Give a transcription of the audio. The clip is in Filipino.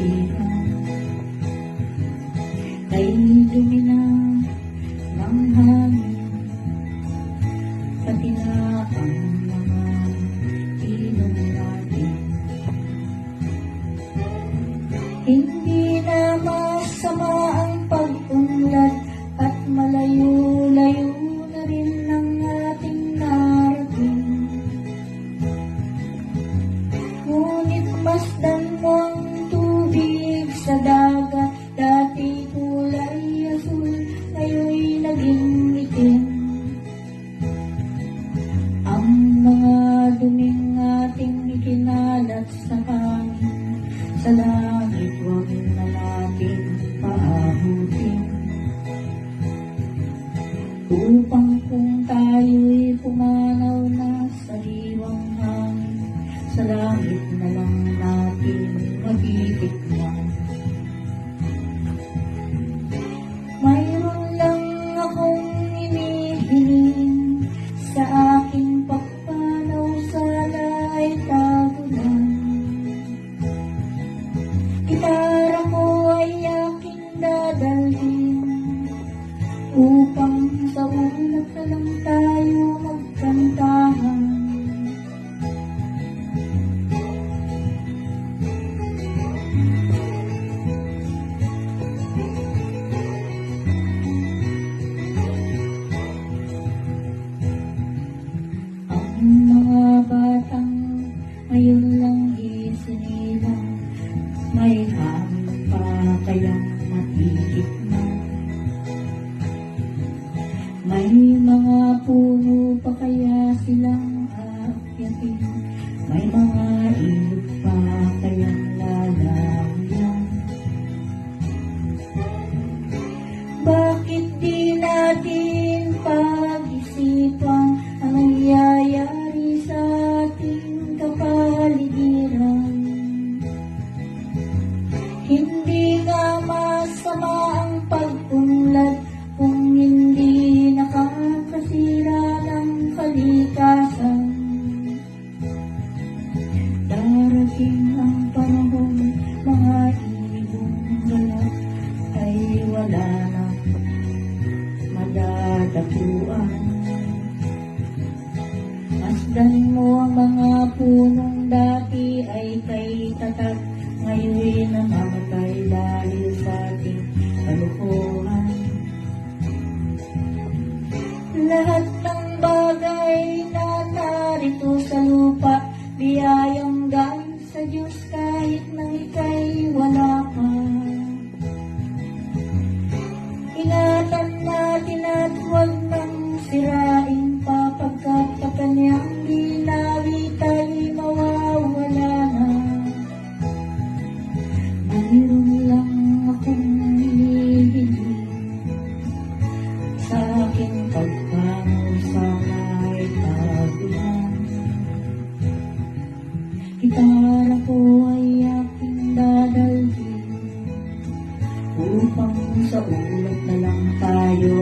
kapaligiran. Kay dumi na ng hangin, pati na ang mga ilong natin. Hindi na masama ang pag-unlad at malayo-layo na rin ang ating narating. Ngunit masdan mo ang tubig sa dagat, dati kulay asul, ngayon'y naging itim. Ang mga duming ating ikinalat sa hangin, sa langit huwag na natin paabutin. Upang kung tayo'y pumanaw na sa diwang hangin, sa langit na lang natin matitikman. Mayroon lang akong inihiling, sa aking pagpanaw sana'y tagunan. Gitara ko ay aking dadalhin, upang sa ulap na lang tayo magkantahan. Ang mga batang ngayon lang isinilang, may hangin pa kayang matitikman. May mga puno pa kaya silang aakyatin, may mga ilog pa kayang lalamuyan. Bakit di natin pag-isipang ang nangyayari sa ating kapaligiran? Hindi nga masama ang pag-unlad kung hindi nakakasira ng kalikasan. Darating ang panahon, mga ibong galak ay wala nang madadapuan. Masdan mo ang mga punong dati ay kay tatat, ngayon'y namamatay dahil sa ating kalukuhan. Lahat ng bagay na narito sa lupa, biyayang galing sa Diyos kahit nang ika'y wala pa. Ingatan natin at huwag nang sirain pa, pagkat sa kanyang ginawi tayo'y mawawala na. Mayroon lang akong hinihiling, sa aking pagpanaw sana'y tagulan. Gitara ko ay aking dadalhin, upang sa ulap na lang tayo